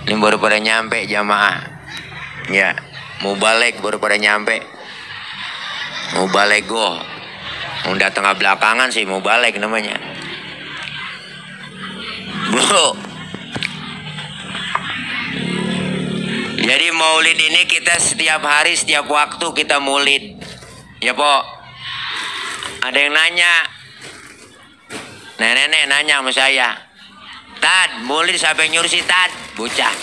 Ini baru pada nyampe jamaah. Ya, mubalek baru pada nyampe. Mubalego. Udah tengah belakangan sih mubalek namanya. Bu. Jadi maulid ini kita setiap hari, setiap waktu kita maulid. Ya, Po. Ada yang nanya. Nenek nanya sama saya. Tad, maulid siapa yang nyuruh si Tad? Bocah.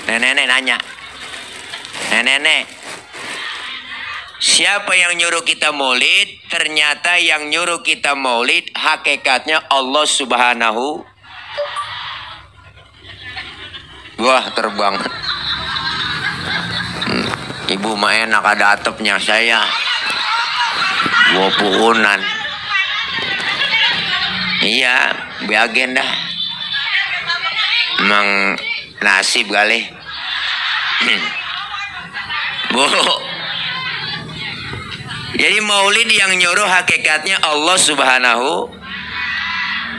Nenek nanya. Nenek, siapa yang nyuruh kita maulid? Ternyata yang nyuruh kita maulid hakikatnya Allah Subhanahu. Wah, terbang. Ibu mah enak ada atapnya, saya gua puhunan. Iya, biagen dah. Emang nasib kali. Bu. Jadi maulid yang nyuruh hakikatnya Allah Subhanahu.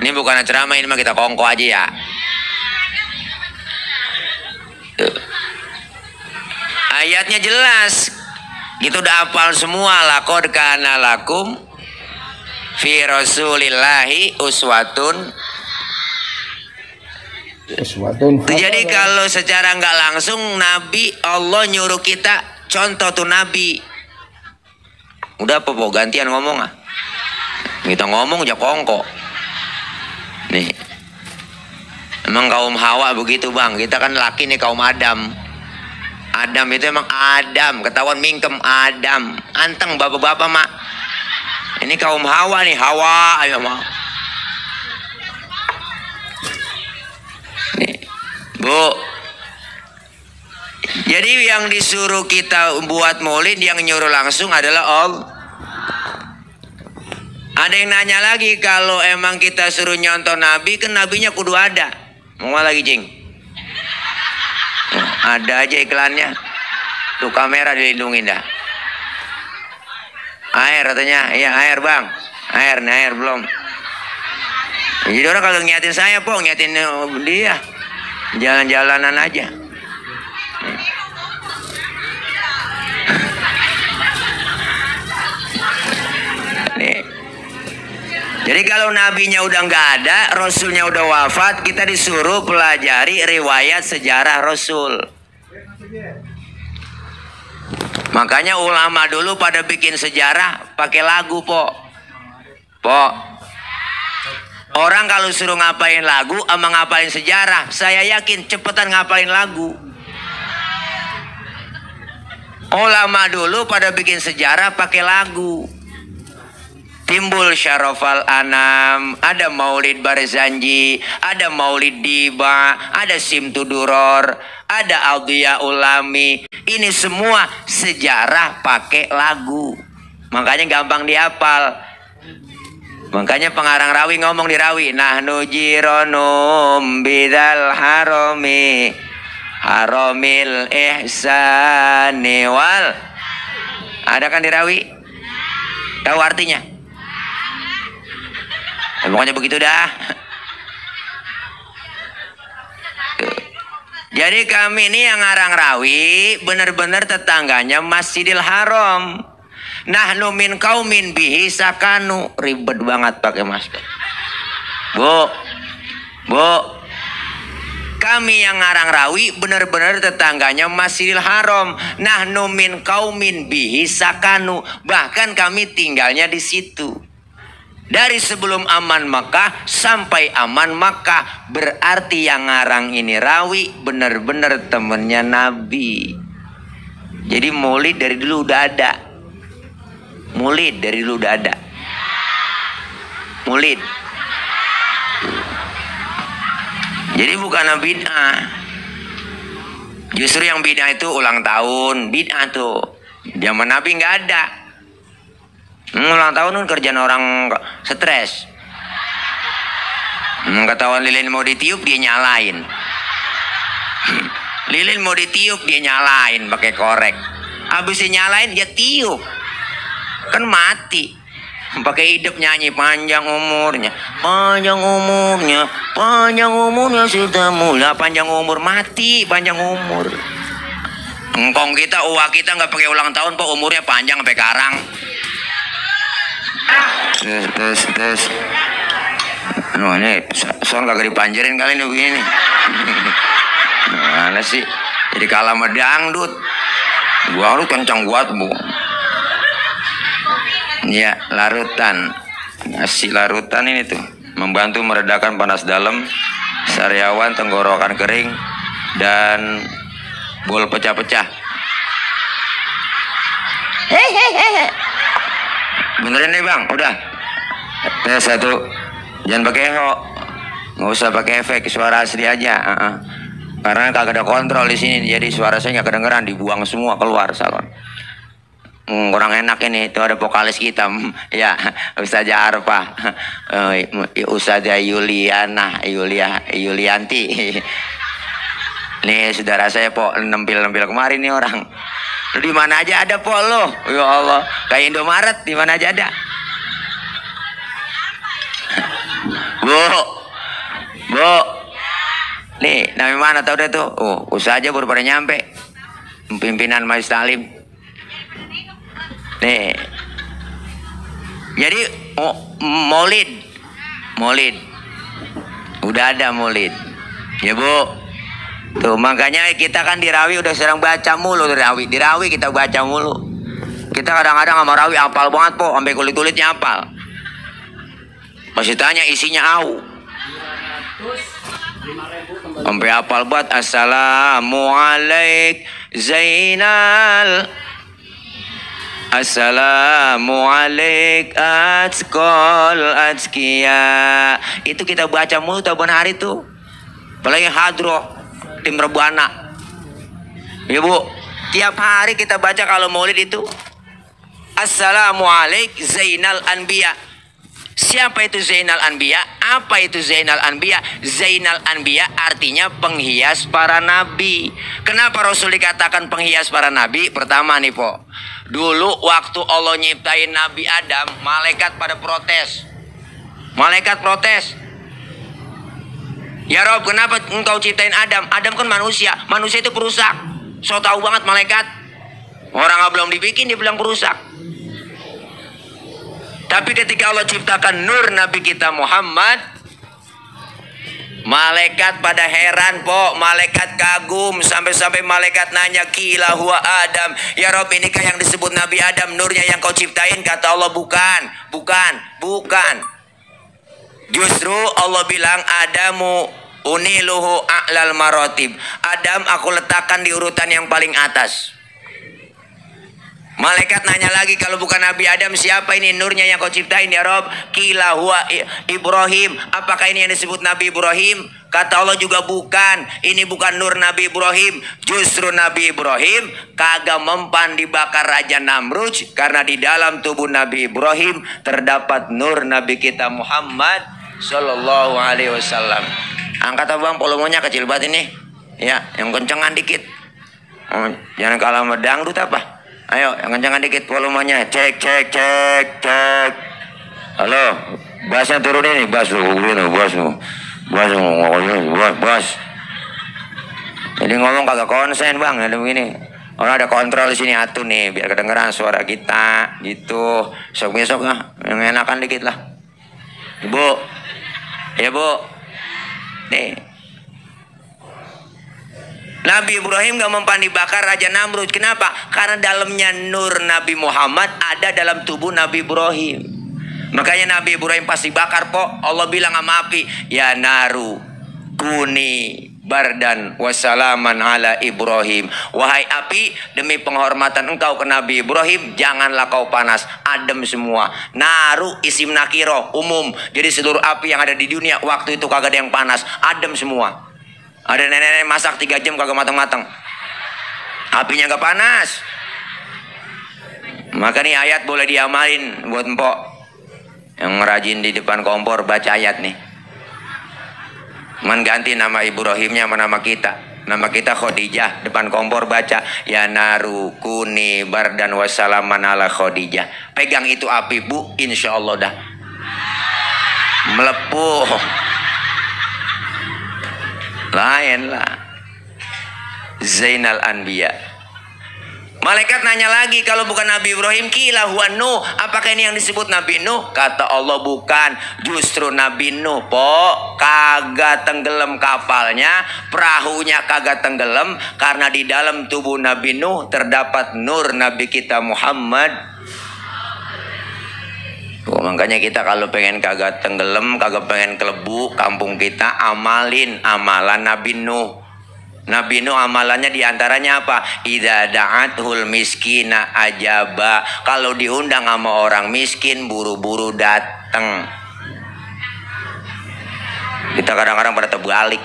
Ini bukan ceramah, ini mah kita kongko aja ya. Ayatnya jelas. Kita udah hafal semua. Laqad kana lakum fi rasulillahi uswatun. Jadi kalau secara nggak langsung Nabi Allah nyuruh kita contoh tuh Nabi. Udah apa mau gantian ngomong ah? Kita ngomong aja kongko. Nih. Emang kaum Hawa begitu bang. Kita kan laki nih kaum Adam. Adam itu emang Adam. Ketahuan mingkem Adam. Anteng bapak-bapak mak. Ini kaum Hawa nih. Hawa ayo mau. Nih. Bu. Jadi yang disuruh kita buat maulid yang nyuruh langsung adalah Allah. Ada yang nanya lagi, kalau emang kita suruh nyontoh Nabi, kan Nabinya kudu ada. Mau lagi jing? Ada aja iklannya. Tuh kamera dilindungin dah. Air katanya, iya air bang. Air, nih air belum. Jadi orang kalau ngiatin saya po, ngiatin dia. Jalan-jalanan aja. Nih. Jadi kalau nabinya udah nggak ada, rasulnya udah wafat, kita disuruh pelajari riwayat sejarah rasul. Makanya ulama dulu pada bikin sejarah pakai lagu, Po. Orang kalau suruh ngapain lagu sama ngapalin sejarah, saya yakin cepetan ngapalin lagu. Ulama dulu pada bikin sejarah pakai lagu. Timbul Syarafal Anam, ada Maulid Barzanji, ada Maulid Diba, ada Simtuduror, ada Aldiya Ulami. Ini semua sejarah pakai lagu. Makanya gampang dihafal. Makanya pengarang rawi ngomong di rawi, nahnu jironum bidal harami haramil ihsani wal. Ada kan di rawi? Tahu artinya? Pokoknya begitu dah. Jadi kami ini yang ngarang rawi benar-benar tetangganya Masjidil Haram. Nahnu min qaumin bihi sakanu. Ribet banget pakai masker. Bu. Kami yang ngarang rawi benar-benar tetangganya Masjidil Haram. Nahnu min qaumin bihi sakanu. Bahkan kami tinggalnya di situ. Dari sebelum aman Makkah sampai aman Makkah. Berarti yang ngarang ini rawi benar-benar temennya Nabi. Jadi maulid dari dulu udah ada. Maulid dari dulu udah ada. Maulid. Jadi bukan bid'ah. Justru yang bid'ah itu ulang tahun. Bid'ah tuh. Zaman Nabi nggak ada. Ulang tahun kan kerjaan orang stres. Ketahuan lilin mau ditiup dia nyalain. Lilin mau ditiup dia nyalain pakai korek. Habis dia nyalain dia tiup. Kan mati. Pakai hidup nyanyi panjang umurnya, panjang umurnya, panjang umurnya sudah mulai. Panjang umur mati, panjang umur. Engkong kita, uang kita nggak pakai ulang tahun, Pak, umurnya panjang sampai karang. Terus. Ini soal kagak dipanjerin kali ini begini. Mana sih? Jadi kalah sama dangdut. Gua harus kencang buat bu. Ya, larutan. Nasi larutan ini tuh membantu meredakan panas dalam, sariawan, tenggorokan kering, dan bol pecah-pecah. Benerin nih bang, udah. Satu, jangan pakai eho, nggak usah pakai efek, suara asli aja. Karena kagak ada kontrol di sini, jadi suara saya nggak kedengeran, dibuang semua keluar salon. Kurang enak ini, itu ada vokalis kita, ya Ustazah Arfa, Ustazah Yulianti. Nih saudara saya po, nempil kemarin nih orang. Di mana aja ada po lo, ya Allah, kayak Indomaret, di mana aja ada. Bu, nih nama mana tau deh tuh, usaha aja baru pada nyampe, pimpinan Majelis Taklim. Nih, jadi Maulid, udah ada Maulid, ya bu. Tuh makanya kita kan di Rawi udah sering baca mulu di Rawi kita baca mulu. Kita kadang-kadang sama Rawi hafal banget po, sampai kulit-kulitnya hafal. Masih tanya isinya au. Sampai hafal banget. Assalamualaikum Zainal. Assalamualaikum atqal atqiya. Itu kita baca mulu taban hari tuh. Apalagi hadroh tim Rebana. Ya bu, tiap hari kita baca kalau maulid itu Assalamualaikum Zainal Anbiya. Siapa itu Zainal Anbiya? Apa itu Zainal Anbiya? Zainal Anbiya artinya penghias para nabi. Kenapa Rasul dikatakan penghias para nabi? Pertama nih po, dulu waktu Allah nyiptain Nabi Adam, malaikat pada protes. Malaikat protes. Ya Rob, kenapa engkau ciptain Adam? Adam kan manusia. Manusia itu perusak. So tahu banget malaikat. Orang belum dibikin dia bilang perusak. Tapi ketika Allah ciptakan nur Nabi kita Muhammad, malaikat pada heran po, malaikat kagum, sampai-sampai malaikat nanya, kila huwa Adam, ya Rob, inikah yang disebut Nabi Adam, nurnya yang kau ciptain? Kata Allah, bukan. Justru Allah bilang, Adamu uniluhu a'lal marotib. Adam aku letakkan di urutan yang paling atas. Malaikat nanya lagi, kalau bukan Nabi Adam, siapa ini nurnya yang kau ciptain ya Rob? Kila huwa Ibrahim. Apakah ini yang disebut Nabi Ibrahim? Kata Allah juga bukan. Ini bukan nur Nabi Ibrahim. Justru Nabi Ibrahim kagak mempan dibakar Raja Namrud, karena di dalam tubuh Nabi Ibrahim terdapat nur Nabi kita Muhammad Sallallahu Alaihi Wasallam. Angkat abang, volumenya kecil banget ini. Ya, yang kencengan dikit. Jangan kalah sama dangdut apa. Ayo, yang kencengan dikit volumenya. Cek. Halo, bassnya turunin nih, bass lu, bass. Jadi ngomong kagak konsen bang, ada begini. Orang ada kontrol di sini atuh nih, biar kedengeran suara kita, gitu. Besok yang enakan dikit lah. Ibu, ya bu, nih. Nabi Ibrahim gak mempan dibakar Raja Namrud. Kenapa? Karena dalamnya nur Nabi Muhammad ada dalam tubuh Nabi Ibrahim. Makanya Nabi Ibrahim pasti bakar po. Allah bilang sama api, ya naru kuni bardan wassalaman ala Ibrahim. Wahai api, demi penghormatan engkau ke Nabi Ibrahim, janganlah kau panas, adem semua. Naru isim nakiro, umum. Jadi seluruh api yang ada di dunia waktu itu kagak ada yang panas, adem semua. Ada nenek-nenek masak 3 jam kagak matang-matang, apinya gak panas. Maka nih ayat boleh diamalin buat empok yang rajin di depan kompor baca ayat nih. Man ganti nama Ibrahimnya sama nama kita. Nama kita Khadijah, depan kompor baca ya naru kuni bardan wassalaman ala Khadijah. Pegang itu api bu, insya Allah dah melepuh. Lain lah. Zainal Anbiya. Malaikat nanya lagi, kalau bukan Nabi Ibrahim, kila huwa Nuh, apakah ini yang disebut Nabi Nuh? Kata Allah bukan, justru Nabi Nuh kagak tenggelam kapalnya, perahunya kagak tenggelam, karena di dalam tubuh Nabi Nuh terdapat nur Nabi kita Muhammad. Makanya kita kalau pengen kagak tenggelam, kagak pengen kelebu kampung kita, amalin amalan Nabi Nuh. Nabi Nuh amalannya diantaranya apa? Idza da'athul miskina ajaba. Kalau diundang sama orang miskin, buru-buru datang. Kita kadang-kadang pada terbalik.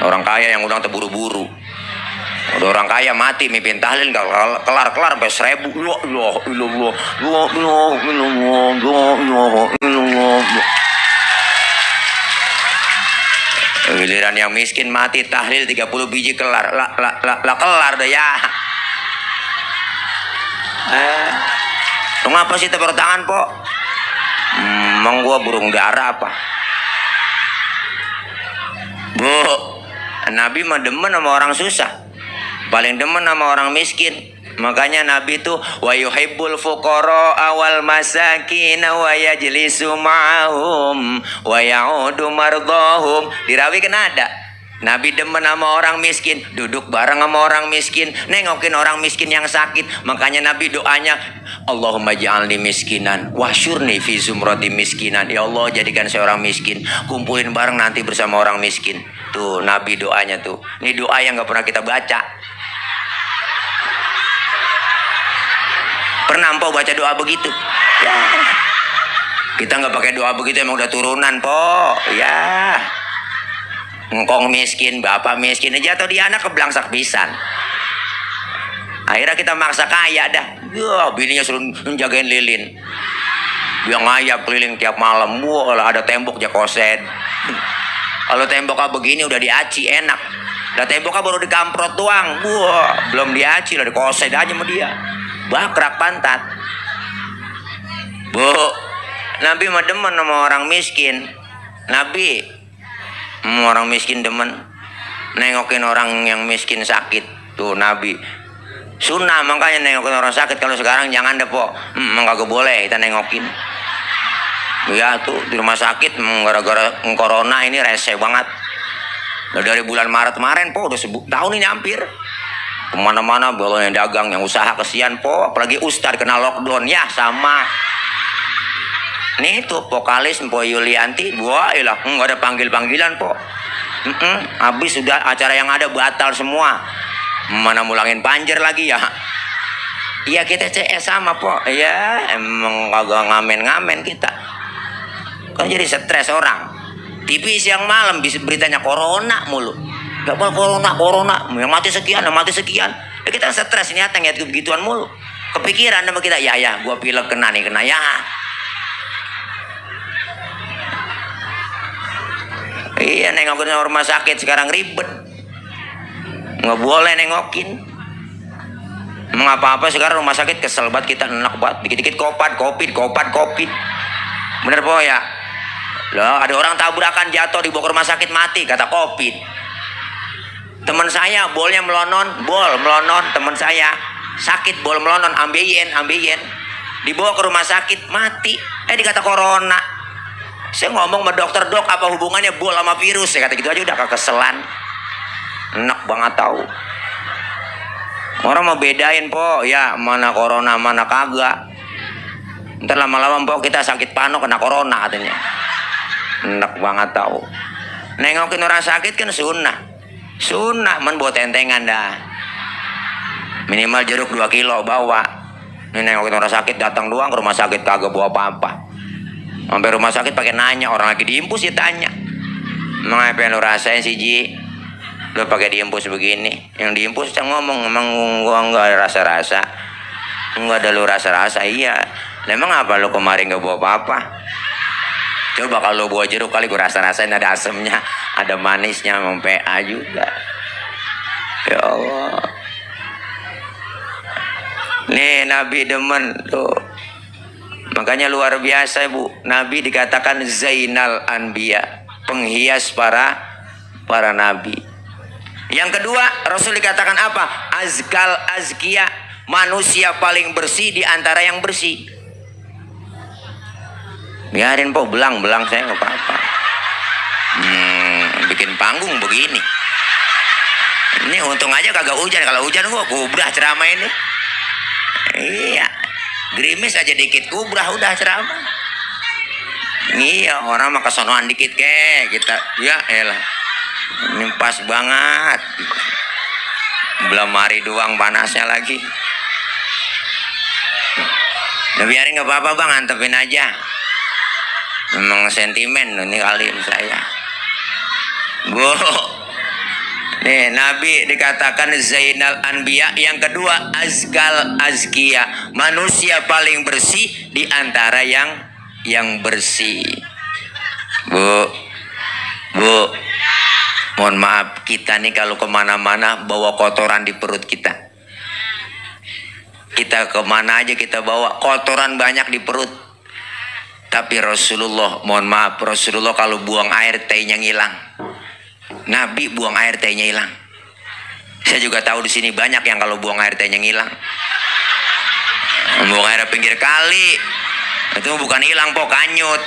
Orang kaya yang undang terburu-buru. Udah orang kaya mati mimpin tahlil kelar-kelar sampai 1000. Giliran yang miskin mati tahlil 30 biji kelar. Lah kelar dah ya. Lu ngapa sih tepuk tangan, Po? Emang gua burung dara apa? Bu, Nabi mah demen sama orang susah. Paling demen sama orang miskin. Makanya Nabi itu wa yuhibbul fuqara awal masakin wa yajlisu ma'hum wa ya'udu mardahum. Dirawikan ada Nabi demen sama orang miskin, duduk bareng sama orang miskin, nengokin orang miskin yang sakit. Makanya Nabi doanya, Allahumma ja'alni miskinan wasyurni fi zumrati miskinan. Ya Allah, jadikan saya orang miskin, kumpulin bareng nanti bersama orang miskin. Tuh Nabi doanya tuh. Ini doa yang gak pernah kita baca. Pernah Mpok baca doa begitu? Ya. Kita nggak pakai doa begitu, emang udah turunan, Po. Ya. Ngkong miskin, bapak miskin aja atau dia anak keblangsak pisan. Akhirnya kita maksa kaya dah. Ya, bininya suruh menjagain lilin. Dia ngayap keliling tiap malam. Wah, ada tembok aja kosen. Kalau temboknya begini udah diaci enak. Udah temboknya baru dikamprot doang. Wah, belum diaci lah, dikosen aja sama dia. Bakrak pantat. Bu, Nabi mah demen sama orang miskin. Nabi orang miskin demen nengokin orang yang miskin sakit. Tuh Nabi sunnah, makanya nengokin orang sakit. Kalau sekarang jangan deh, Po. Emang kagak boleh kita nengokin. Ya tuh di rumah sakit gara-gara corona ini rese banget. Dari bulan Maret kemarin, Po, udah tahun ini hampir. Kemana-mana belum yang dagang, yang usaha kesian, Po. Apalagi Ustadz kena lockdown ya sama. Nih tuh vokalis Po Yulianti, wah ilah nggak ada panggil-panggilan, Po. Habis sudah acara yang ada batal semua. Mana mulangin banjir lagi ya? Iya kita CS sama, Po. Ya emang kagak ngamen-ngamen kita. Kan jadi stres orang. TV siang malam bisa beritanya corona mulu. Gak boleh corona, yang mati sekian, yang mati sekian. Ya kita stres ini nyata ngeliat begituan mulu. Kepikiran sama kita, ya, gua pilek kena ya. Iya, nengokin rumah sakit sekarang ribet. Nggak boleh nengokin. Emang apa-apa sekarang rumah sakit kesel banget kita, enak banget. Dikit-dikit covid. Bener, Po ya? Loh, ada orang tabrakan jatuh dibawa ke rumah sakit mati, kata covid. Teman saya bolnya melonon, teman saya sakit bol melonon, ambeien, dibawa ke rumah sakit mati, dikata corona. Saya ngomong sama dokter, dok apa hubungannya bol sama virus? Saya kata gitu aja udah kekeselan, enak banget tahu. Orang mau bedain, Po, ya mana corona mana kagak. Ntar lama-lama, Po, kita sakit pano kena corona katanya. Enak banget tahu. Nengokin orang sakit kan sunnah men buat tentengan dah. Minimal jeruk 2 kilo bawa. Ini nengokin orang sakit datang doang ke rumah sakit kagak bawa apa-apa. Sampai rumah sakit pakai nanya, orang lagi diimpus ya tanya. Emang apa yang lu rasain sih, Ji? Lu pakai diimpus begini. Yang diimpus saya ngomong, emang gua enggak ada rasa-rasa. Enggak ada lu rasa-rasa, iya. Emang apa lu kemarin gak bawa apa-apa? Coba kalau bawa jeruk kali gue rasa-rasain ada asemnya, ada manisnya, PA juga. Ya Allah. Nih Nabi demen tuh. Makanya luar biasa Bu. Nabi dikatakan Zainal Anbiya, penghias para nabi. Yang kedua, Rasul dikatakan apa? Azkal azkiya, manusia paling bersih di antara yang bersih. Biarin po, belang saya nggak apa-apa. Bikin panggung begini. Ini untung aja kagak hujan. Kalau hujan gua kubrah ceramah ini. Iya, gerimis aja dikit kubrah udah ceramah. Iya, orang mah kesonoan dikit kita. Ya elah, ini pas banget. Belum hari doang panasnya lagi. Nah, biarin nggak apa-apa bang, antepin aja. Memang sentimen ini kali saya. Bu, nih Nabi dikatakan Zainal Anbiya. Yang kedua Azkal Azkiya, manusia paling bersih di antara yang bersih. Bu, mohon maaf, kita nih kalau kemana-mana bawa kotoran di perut kita. Kita kemana aja kita bawa kotoran banyak di perut. Tapi Rasulullah, mohon maaf, Rasulullah kalau buang air tehnya ngilang. Nabi buang air tehnya hilang. Saya juga tahu di sini banyak yang kalau buang air tehnya ngilang. Buang air pinggir kali, itu bukan hilang pok, kanyut.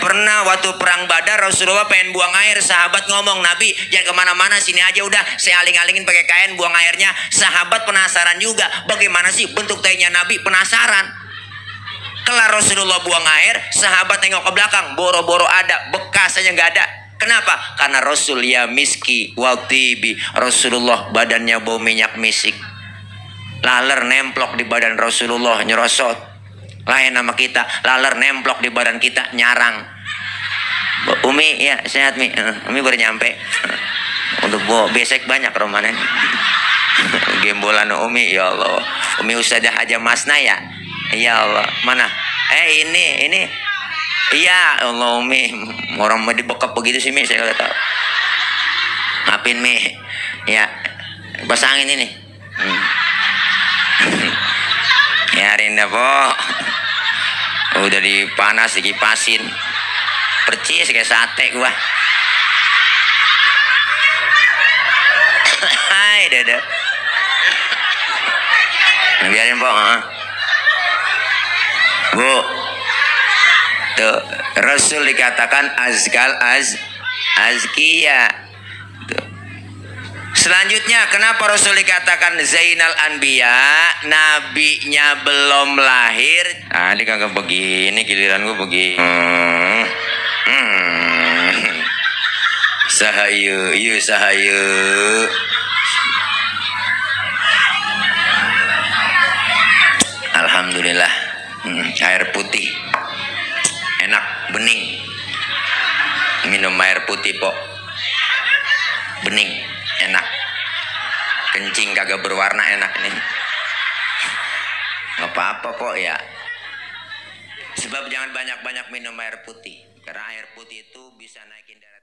Pernah waktu perang Badar Rasulullah pengen buang air, sahabat ngomong, Nabi jangan kemana-mana, sini aja udah, saya aling-alingin pakai kain buang airnya. Sahabat penasaran juga, bagaimana sih bentuk tehnya Nabi, penasaran. Kelar Rasulullah buang air, sahabat tengok ke belakang, boro-boro ada, bekas aja nggak ada. Kenapa? Karena Rasul ya miski watibi, Rasulullah badannya bau minyak misik. Laler nemplok di badan Rasulullah nyerosot. Lain nama kita, laler nemplok di badan kita nyarang. Umi ya sehat Mi, Umi baru nyampe. Untuk bawa besek banyak romanen. Gembolan Umi, ya Allah. Umi Ustadzah aja Masna ya. Ya Allah, mana? Ini. Iya, Allah Mi, orang mau dibekap begitu sih Mi, saya nggak tahu. Maafin Mi, ya, pasangin ini. Ya Rinda po, udah dipanas, dikipasin, percis kayak sate gua. Hai dada, biarin po. Bu, tuh Rasul dikatakan azkal azkiya. Selanjutnya, kenapa Rasul dikatakan Zainal Anbiya? Nabinya belum lahir. Ini kagak begini, giliran gue begini. Sahayu. Alhamdulillah. Air putih enak, bening. Minum air putih pok, bening, enak. Kencing kagak berwarna, enak nih. Nggak apa-apa kok ya. Sebab jangan banyak-banyak minum air putih, karena air putih itu bisa naikin darah.